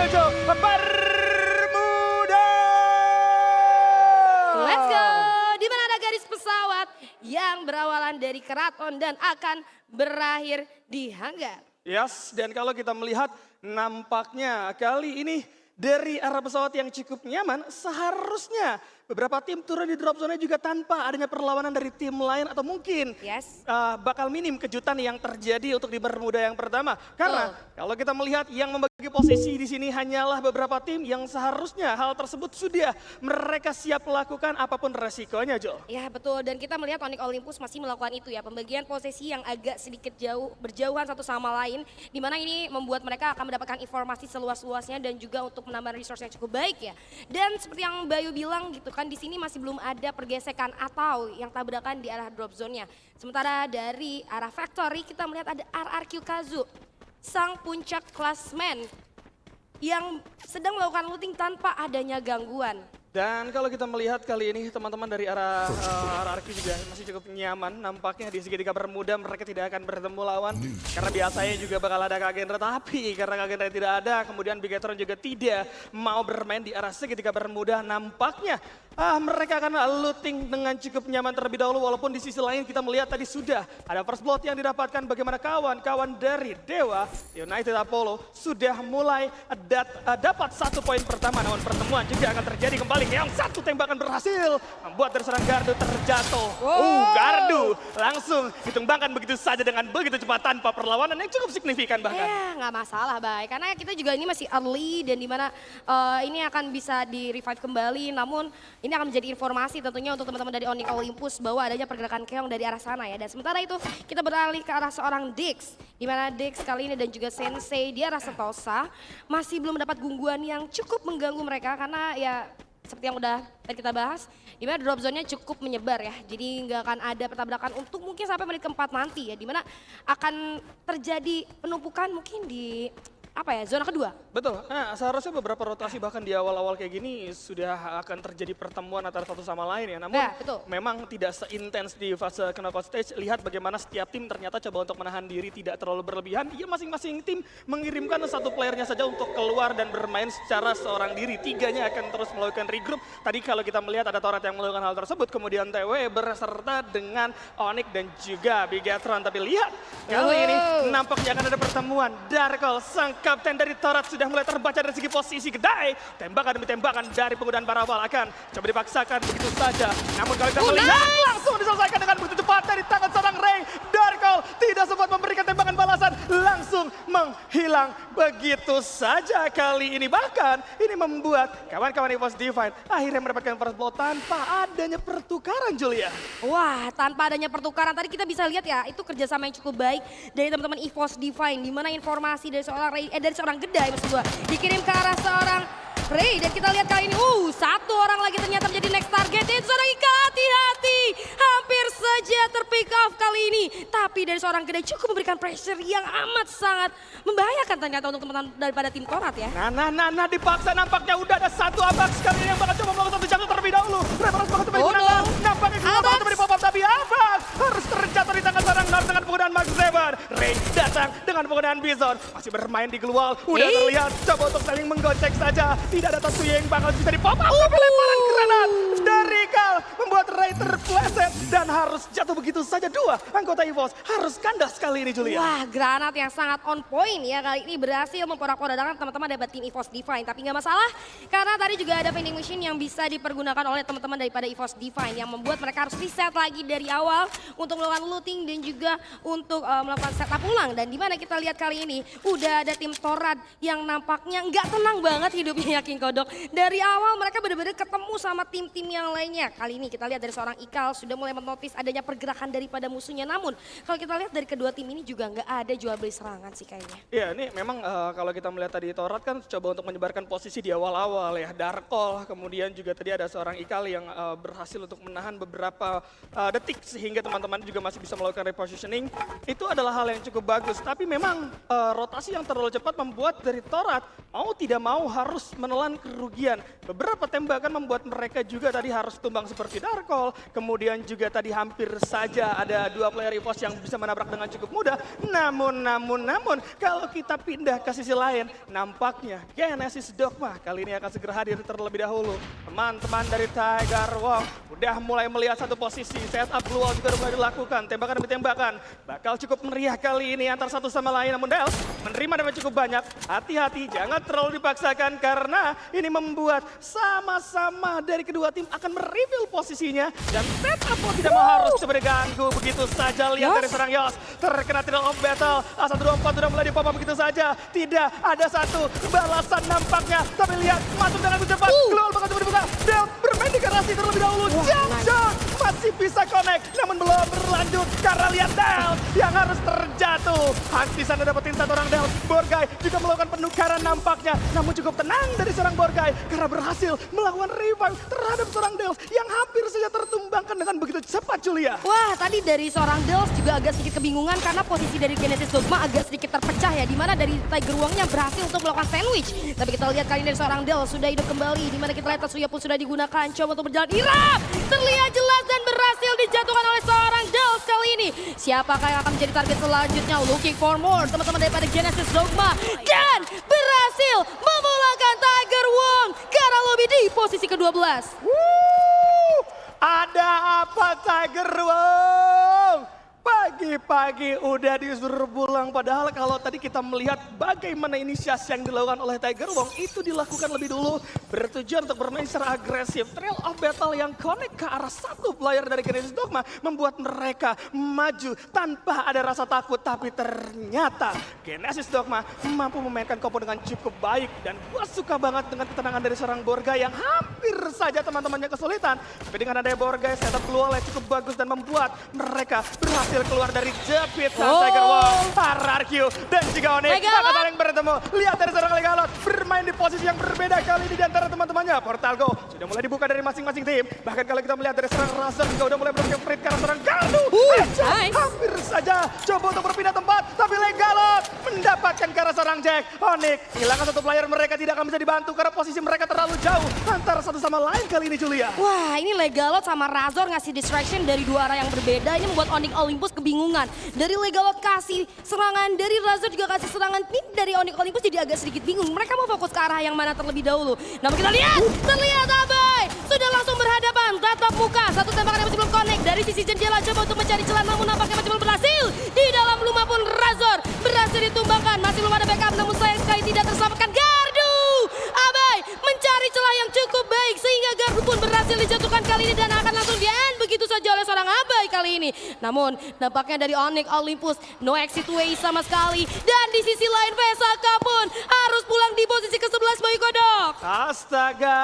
menuju Bermuda. Let's go! Di mana ada garis pesawat yang berawalan dari keraton dan akan berakhir di hanggar. Yes, dan kalau kita melihat nampaknya kali ini dari arah pesawat yang cukup nyaman, seharusnya beberapa tim turun di drop zone juga tanpa adanya perlawanan dari tim lain atau mungkin bakal minim kejutan yang terjadi untuk di Bermuda yang pertama. Karena kalau kita melihat yang membagi posisi di sini hanyalah beberapa tim yang seharusnya hal tersebut sudah mereka siap lakukan apapun resikonya, Jo. Ya betul, dan kita melihat Onyx Olympus masih melakukan itu ya, pembagian posisi yang agak sedikit berjauhan satu sama lain, di mana ini membuat mereka akan mendapatkan informasi seluas-luasnya dan juga untuk menambah resource yang cukup baik ya. Dan seperti yang Bayu bilang gitu kan, di sini masih belum ada pergesekan atau yang tabrakan di arah drop zone-nya. Sementara dari arah factory kita melihat ada RRQ Kazu, sang puncak klasmen yang sedang melakukan looting tanpa adanya gangguan. Dan kalau kita melihat kali ini teman-teman dari arah RRQ juga masih cukup nyaman. Nampaknya di segitiga Bermuda mereka tidak akan bertemu lawan. Karena biasanya juga bakal ada Kagenra, tapi karena Kagenra tidak ada, kemudian Bigetron juga tidak mau bermain di arah segitiga Bermuda. Nampaknya mereka akan looting dengan cukup nyaman terlebih dahulu. Walaupun di sisi lain kita melihat tadi sudah ada first blood yang didapatkan, bagaimana kawan-kawan dari Dewa United Apollo sudah mulai dapat 1 poin pertama. Namun pertemuan juga akan terjadi kembali. Yang satu tembakan berhasil membuat dari seorang Gardu terjatuh. Gardu langsung ditumbangkan begitu saja dengan begitu cepat tanpa perlawanan yang cukup signifikan bahkan. Nggak masalah, Bay. Karena kita juga ini masih early dan dimana ini akan bisa di-revive kembali. Namun ini akan menjadi informasi tentunya untuk teman-teman dari Onyx Olympus bahwa adanya pergerakan keong dari arah sana ya. Dan sementara itu kita beralih ke arah seorang Dix. Di mana Dix kali ini dan juga Sensei di arah Setosa masih belum mendapat gangguan yang cukup mengganggu mereka karena ya seperti yang udah tadi kita bahas, dimana drop zone-nya cukup menyebar ya. Jadi nggak akan ada pertabrakan untuk mungkin sampai menit keempat nanti ya. Dimana akan terjadi penumpukan mungkin di zona kedua. Betul, nah seharusnya beberapa rotasi bahkan di awal-awal kayak gini sudah akan terjadi pertemuan antara satu sama lain ya. Namun memang tidak seintens di fase knockout stage. Lihat bagaimana setiap tim ternyata coba untuk menahan diri tidak terlalu berlebihan. Ya masing-masing tim mengirimkan satu playernya saja untuk keluar dan bermain secara seorang diri. Tiganya akan terus melakukan regroup. Tadi kalau kita melihat ada Torat yang melakukan hal tersebut. Kemudian TW berserta dengan Onyx dan juga Bigetron. Tapi lihat kali ini nampaknya akan ada pertemuan. Darkol sang kapten dari Torat sudah mulai terbaca dari segi posisi kedai. Tembakan demi tembakan dari penggunaan Barawal akan coba dipaksakan begitu saja. Namun kalau kita melihat langsung diselesaikan dengan begitu cepat dari tangan seorang Ray. Darkol tidak sempat memberikan tembakan balasan, langsung menghilang begitu saja kali ini. Bahkan ini membuat kawan-kawan EVOS Divine akhirnya mendapatkan first blood tanpa adanya pertukaran, Julia. Wah, tanpa adanya pertukaran tadi kita bisa lihat ya, itu kerjasama yang cukup baik dari teman-teman EVOS Divine, di mana informasi dari seorang Gedai maksud gua dikirim ke arah seorang Ray, dan kita lihat kali ini satu orang lagi ternyata menjadi next target, itu seorang Ika. Hati-hati, hampir saja terpick off kali ini, tapi dari seorang Gedai cukup memberikan pressure yang amat sangat membahayakan ternyata untuk teman-teman daripada tim Torat ya. Nah, dipaksa nampaknya udah ada satu Abax kali ini yang bakal coba melakukan satu jatuh terlebih dahulu. Reference bakal coba digunakan, nampaknya juga bakal coba di-pop up, tapi Abax harus terjatuh di tangan seorang North dengan penggunaan Max Saber. Ray datang dengan penggunaan Bison, masih bermain di Glual, udah terlihat coba untuk saling menggocek saja. Tidak ada Tatsuya yang bakal bisa di-pop up, tapi lemparan granat dari Kal membuat Ray terpleset dan harus jatuh begitu saja. Dua anggota EVOS harus kandas kali ini, Julia. Wah, granat yang sangat on point ya kali ini berhasil memporak-porandakan teman-teman dari tim EVOS Divine. Tapi nggak masalah karena tadi juga ada vending machine yang bisa dipergunakan oleh teman-teman daripada EVOS Divine yang membuat mereka harus reset lagi dari awal untuk melakukan looting dan juga untuk melakukan setup ulang. Dan dimana kita lihat kali ini udah ada tim Torat yang nampaknya nggak tenang banget hidupnya ya King Kodok. Dari awal mereka benar-benar ketemu sama tim-tim yang lainnya. Kali ini kita lihat dari seorang Ikal sudah mulai menotis adanya pergerakan daripada musuhnya. Namun kalau kita lihat dari kedua tim ini juga nggak ada jual beli serangan sih kayaknya. Iya, ini memang kalau kita melihat tadi Torat kan coba untuk menyebarkan posisi di awal-awal ya. Darkol, kemudian juga tadi ada seorang Ikal yang berhasil untuk menahan beberapa detik sehingga teman-teman juga masih bisa melakukan repositioning. Itu adalah hal yang cukup bagus. Tapi memang rotasi yang terlalu cepat membuat dari Torat mau tidak mau harus menelan kerugian. Beberapa tembakan membuat mereka juga tadi harus tumbang seperti Darkol, kemudian juga tadi hampir saja ada 2 player EVOS yang bisa menabrak dengan cukup mudah. Namun, kalau kita pindah ke sisi lain, nampaknya Genesis Dogma kali ini akan segera hadir terlebih dahulu. Teman-teman dari Tiger Wong udah mulai melihat satu posisi, setup blue wall juga udah mulai dilakukan, tembakan demi tembakan. Bakal cukup meriah kali ini antar satu sama lain, namun Dels menerima damage cukup banyak. Hati-hati, jangan terlalu dipaksakan karena ini membuat sama-sama dari kedua tim akan mereveal posisinya. Dan setup pun tidak mau harus coba diganggu begitu saja. Lihat dari serang Yos, terkena Trial of Battle. A124 sudah mulai dipop begitu saja. Tidak ada satu balasan nampaknya. Tapi lihat, masuk dengan cepat. Keluar bakal coba dibuka. Dels bermain di garasi terlebih dahulu. Jump masih bisa connect, namun belum berlanjut karena lihat Dels yang harus terjatuh. Hans di sana dapetin satu orang Dels. Borgai juga melakukan penukaran nampaknya, namun cukup tenang dari seorang Borgai karena berhasil melakukan revive terhadap seorang Dels yang hampir saja tertumbangkan dengan begitu cepat, Julia. Wah, tadi dari seorang Dels juga agak sedikit kebingungan karena posisi dari Genesis Dogma agak sedikit terpecah ya, dimana dari Tiger Wongnya berhasil untuk melakukan sandwich. Tapi kita lihat kali ini dari seorang Dels sudah hidup kembali, dimana kita lihat Tatsuya pun sudah digunakan, coba untuk berjalan. Irap terlihat jelas dan berhasil dijatuhkan oleh seorang Dels kali ini. Siapakah yang akan menjadi target selanjutnya? Looking for more, teman-teman daripada Genesis Dogma. Dan berhasil memulangkan Tiger Wong ke arah lobby di posisi ke-12. Ada apa Tiger Wong? Pagi-pagi udah disuruh pulang, padahal kalau tadi kita melihat bagaimana inisiasi yang dilakukan oleh Tiger Wong itu dilakukan lebih dulu bertujuan untuk bermain secara agresif. Trail of Battle yang connect ke arah satu player dari Genesis Dogma membuat mereka maju tanpa ada rasa takut, tapi ternyata Genesis Dogma mampu memainkan kompo dengan cukup baik dan gua suka banget dengan ketenangan dari seorang Borgai yang hampir saja teman-temannya kesulitan. Tapi dengan adanya Borgai, setup keluar cukup bagus dan membuat mereka berhasil keluar dari jepitan Tiger Wong, RRQ dan juga Onyx akan saling bertemu. Lihat dari seorang Legalot bermain di posisi yang berbeda kali ini di antara teman-temannya. Portal Go sudah mulai dibuka dari masing-masing tim. Bahkan kalau kita melihat dari seorang Razor juga udah mulai berpikir free karena seorang Galdu. Hampir saja coba untuk berpindah tempat, tapi Legalot mendapatkan ke arah seorang Jack. Onyx hilangkan satu player, mereka tidak akan bisa dibantu karena posisi mereka terlalu jauh antara satu sama lain kali ini, Julia. Wah, ini Legalot sama Razor ngasih distraction dari dua arah yang berbeda. Ini membuat Onyx Olympus kebingungan. Dari Legalot kasih serangan, dari Razor juga kasih serangan. Tim dari Onyx Olympus jadi agak sedikit bingung. Mereka mau fokus ke arah yang mana terlebih dahulu. Namun kita lihat, terlihat Abai sudah langsung berhadapan, tatap muka. Satu tembakan yang masih belum connect. Dari sisi jendela coba untuk mencari celah, namun nampaknya masih belum berhasil. Di dalam rumah pun Razor berhasil ditumbangkan. Masih belum ada backup, namun sayang sekali tidak terselamatkan. Gardu! Abai mencari celah yang cukup baik sehingga Gardu pun berhasil dijatuhkan kali ini dan akan langsung di-end begitu saja oleh seorang Abai kali ini. Namun nampaknya dari Onyx Olympus no exit way sama sekali. Dan di sisi lain Vesaka pun harus pulang di posisi ke-11 Bayu Kodok. Astaga,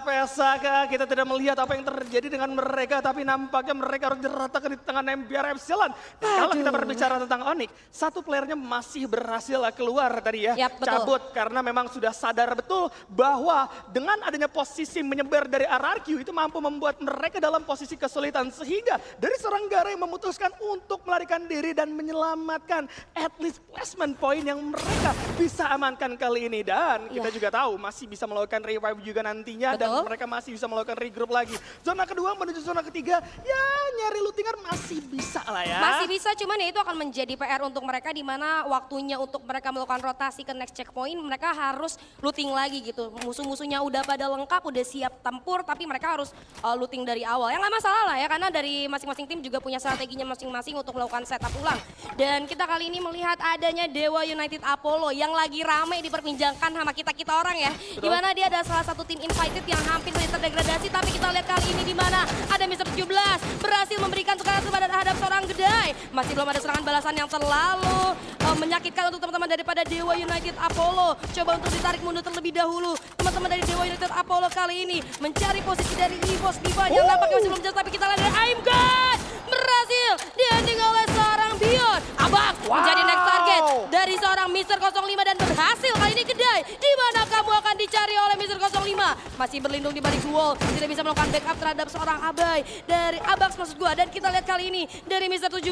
Vesaka, kita tidak melihat apa yang terjadi dengan mereka, tapi nampaknya mereka harus diratakan di tangan MBR Epsilon. Kalau kita berbicara tentang Onyx, satu playernya masih berhasil keluar tadi ya, cabut karena memang sudah sadar betul bahwa dengan adanya posisi menyebar dari RRQ itu mampu membuat mereka dalam posisi kesulitan, sehingga dari seorang Gara yang memutuskan untuk melarikan diri dan menyelamatkan at least placement point yang mereka bisa amankan kali ini. Dan kita juga tahu masih bisa melakukan revive juga nantinya. Dan mereka masih bisa melakukan regroup lagi. Zona kedua menuju zona ketiga, ya nyari lootingan masih bisa lah ya. Masih bisa, cuman ya itu akan menjadi PR untuk mereka, di mana waktunya untuk mereka melakukan rotasi ke next checkpoint, mereka harus looting lagi gitu. Musuh-musuhnya udah pada lengkap, udah siap tempur, tapi mereka harus looting dari awal. Yang nggak masalah lah ya, karena dari masing-masing tim juga punya strateginya masing-masing untuk melakukan setup ulang. Dan kita kali ini melihat adanya Dewa United Apollo yang lagi rame diperbincangkan sama kita-kita orang ya. Dimana dia ada salah satu tim invited yang hampir saja terdegradasi, tapi kita lihat kali ini dimana ada Mr. 17 berhasil memberikan tekanan terhadap seorang Gedai. Masih belum ada serangan balasan yang terlalu menyakitkan untuk teman-teman daripada Dewa United Apollo. Coba untuk ditarik mundur terlebih dahulu. Teman-teman dari Dewa United Apollo kali ini mencari posisi dari EVOS Diva yang nampaknya masih belum jelas, tapi kita lihat dari I'm God berhasil di-ending oleh seorang Bion. Abak menjadi next target dari seorang Mr. 05 dan berhasil kali ini Gedai. Di mana kamu akan dicari oleh Mr. 05? Masih berlindung di balik wall, tidak bisa melakukan backup terhadap seorang Abai dari Abax maksud gua. Dan kita lihat kali ini dari Mr. 17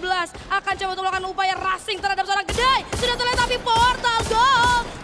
akan coba untuk melakukan upaya rushing terhadap seorang Gedai. Sudah terlihat tapi Portal Go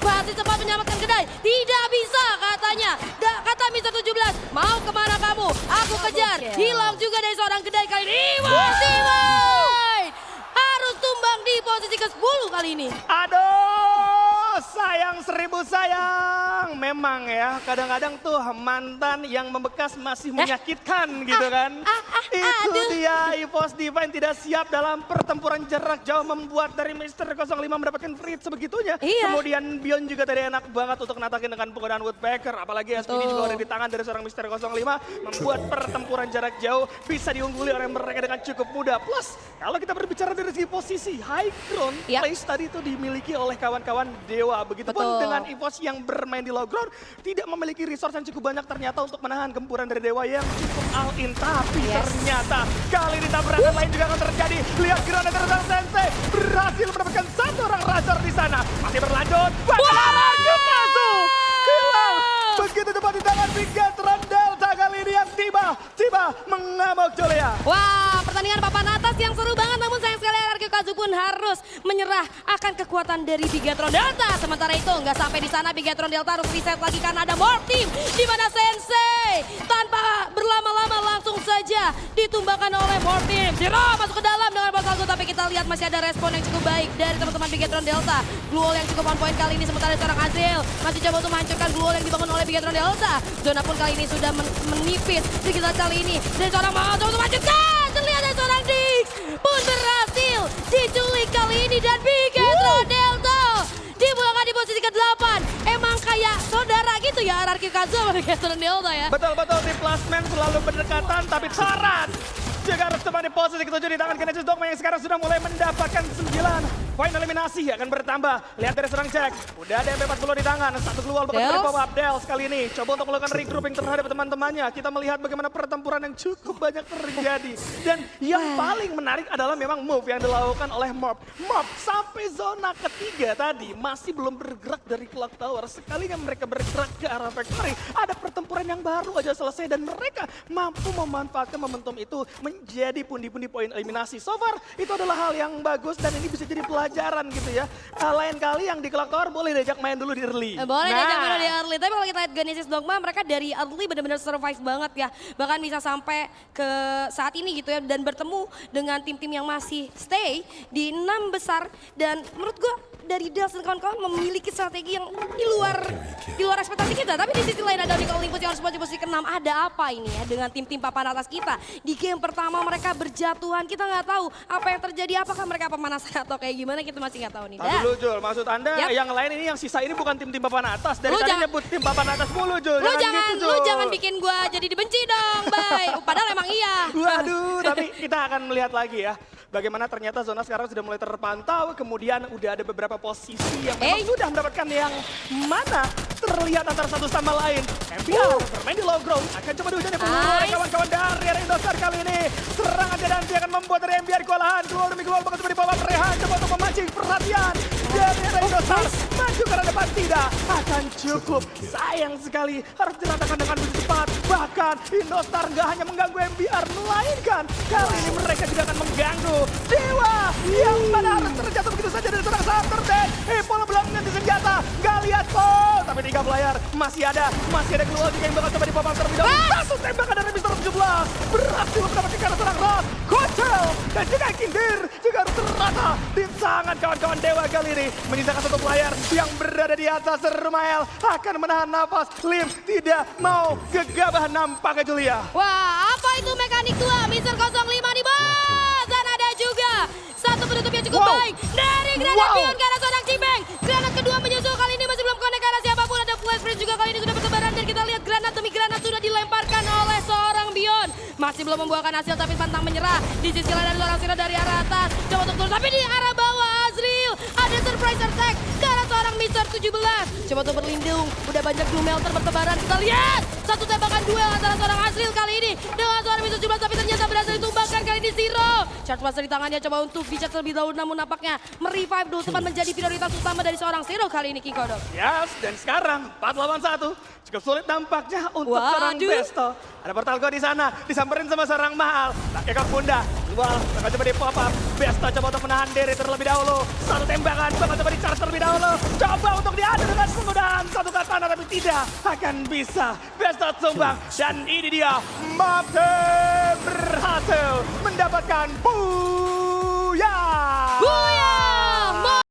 masih sempat menyelamatkan Gedai. Tidak bisa katanya. Kata Mr. 17, mau kemana kamu? aku kejar. Hilang juga dari seorang kedai kali ini. Iwan harus tumbang di posisi ke-10 kali ini. Aduh, sayang 1000 sayang. Memang ya, kadang-kadang tuh mantan yang membekas masih menyakitkan gitu kan. Itu dia, EVOS Divine tidak siap dalam pertempuran jarak jauh membuat dari Mr. 05 mendapatkan free sebegitunya. Kemudian Bion juga tadi enak banget untuk natakin dengan penggunaan Woodpecker. Apalagi SPD juga ada di tangan dari seorang Mr. 05 membuat pertempuran jarak jauh bisa diungguli oleh mereka dengan cukup mudah. Plus, kalau kita berbicara dari segi posisi, high ground place tadi itu dimiliki oleh kawan-kawan Dewa. Begitupun dengan EVOS yang bermain di low ground, tidak memiliki resource yang cukup banyak ternyata untuk menahan gempuran dari Dewa yang cukup all in. Tapi ternyata kali ini tabrakan lain juga akan terjadi. Lihat granat dari sang Sensei berhasil mendapatkan satu orang Razor di sana. Masih berlanjut. Bagaimana Yukazu hilang begitu cepat di tangan Bigatron Delta kali ini yang tiba mengamuk Julia. Wah, pertandingan papan atas yang seru banget, namun sayang sekali RRQ Kazu pun harus menyerah akan kekuatan dari Bigatron Delta. Sementara itu nggak sampai di sana, Bigatron Delta harus reset lagi karena ada more team di mana Sensei tanpa berlama-lama langsung saja ditumbangkan oleh more team. Zero masuk ke dalam dengan ball salju, tapi kita lihat masih ada respon yang cukup baik dari teman-teman Bigatron Delta. Glue wall yang cukup on point kali ini, sementara seorang Azrael masih coba untuk menghancurkan glue wall yang dibangun oleh Bigatron Delta. Zona pun kali ini sudah menipis sedikit kali ini. Dan seorang mau coba untuk menghancurkan. Terlihat ada seorang Dix pun berhasil diculik kali ini dan Bigatron Delta dibuangkan di posisi ke-8. Emang kayak saudara gitu ya RRQ Kazu sama Bigatron Delta ya. Betul-betul, tim plasmen selalu berdekatan tapi syarat juga harus tepat di posisi ke-7 di tangan Genesis Dogma yang sekarang sudah mulai mendapatkan 9 poin eliminasi akan bertambah. Lihat dari serang Jack, udah ada MP40 di tangan, satu keluar bakal dari pop up Dels kali ini. Coba untuk melakukan regrouping terhadap teman-temannya. Kita melihat bagaimana pertempuran yang cukup banyak terjadi. Dan yang paling menarik adalah memang move yang dilakukan oleh Mob. Mob sampai zona ketiga tadi masih belum bergerak dari Clock Tower. Sekalinya mereka bergerak ke arah Factory, ada pertempuran yang baru aja selesai dan mereka mampu memanfaatkan momentum itu menjadi pundi-pundi poin eliminasi. So far itu adalah hal yang bagus dan ini bisa jadi pelajaran gitu ya. Lain kali yang di Clock Tower boleh diajak main dulu di early. Boleh diajak main dulu di early, tapi kalau kita lihat Genesis Dogma mereka dari early benar-benar survive banget ya. Bahkan bisa sampai ke saat ini gitu ya dan bertemu dengan tim-tim yang masih stay di 6 besar dan menurut gua dari Dels dan kawan-kawan memiliki strategi yang di luar ekspektasi kita. Tapi di sisi lain ada Nickel Olympus yang harus di posisi ke-6. Ada apa ini ya dengan tim-tim papan atas kita? Di game pertama mereka berjatuhan, kita nggak tahu apa yang terjadi. Apakah mereka pemanasan atau kayak gimana, kita masih nggak tahu nih. Tapi dulu Jul, maksud Anda yang lain ini yang sisa ini bukan tim-tim papan atas. Dari tadi nyebut tim papan atas mulu Jul. Lu jangan bikin gua jadi dibenci dong, Bay. Padahal emang iya. Waduh, tapi kita akan melihat lagi ya. Bagaimana ternyata zona sekarang sudah mulai terpantau, kemudian udah ada beberapa posisi yang memang sudah mendapatkan yang mana terlihat antara satu sama lain. MPR bermain di low ground, akan coba dihujani peluru oleh kawan-kawan dari area Indostar kali ini. Serangan Dedanti akan membuat dari MPR kewalahan. Keluar demi keluar, bakal coba dibawa Rehan, coba untuk memancing perhatian dari area Indostar. Maju karena depan tidak akan cukup. Sayang sekali, harus diratakan dengan begitu cepat. Bahkan Indostar nggak hanya mengganggu MPR, melainkan kali ini mereka juga akan mengganggu Dewa yang mana harus terjatuh begitu saja dari seorang Saturday. Polo belum mengganti senjata, nggak lihat kok. Tapi 3 player masih ada keluar juga yang bakal coba dipopang terlebih dahulu. Satu tembakan dari Mr. 17 berhasil mendapatkan karena seorang Ross, Kocel dan juga Kindir juga harus terrata di tangan kawan-kawan Dewa kali ini. Menyisakan 1 player yang berada di atas Rumael akan menahan nafas. Lim tidak mau gegabah nampaknya Julia. Wah, apa itu mekanik 2 Mr. 05 di bawah. Dan ada juga satu penutup yang cukup baik dari granat Bion ke arah seorang Cibeng. Granat kedua menyusul kali ini masih belum connect ke arah siapapun. Ada flash freeze juga kali ini sudah bertebaran dan kita lihat granat demi granat sudah dilemparkan oleh seorang Bion. Masih belum membuahkan hasil tapi pantang menyerah. Di sisi lain ada seorang Sina dari arah atas. Coba untuk turun tapi di arah bawah Azril. Ada surprise attack ke arah seorang Mr. 17. Coba untuk berlindung. Udah banyak blue melter bertebaran. Kita lihat satu tembakan duel antara seorang Azril kali ini dengan seorang Mr. 17 tapi ternyata berhasil ditumbangkan kali ini Zero. Charge Master di tangannya coba untuk bicara terlebih dahulu namun nampaknya merevive dulu teman menjadi prioritas utama dari seorang Zero kali ini King Kodok. Yes, dan sekarang 4 lawan 1 cukup sulit nampaknya untuk seorang Besto. Ada portal go di sana, disamperin sama seorang Mahal. Tak kekak bunda, Wall akan coba di pop up. Besta coba untuk menahan Derry terlebih dahulu. Satu tembakan bakal coba di-charge terlebih dahulu. Coba untuk diadu dengan penggunaan satu katana tapi tidak akan bisa. Besta tumbang dan ini dia Mate berhasil mendapatkan Booyah!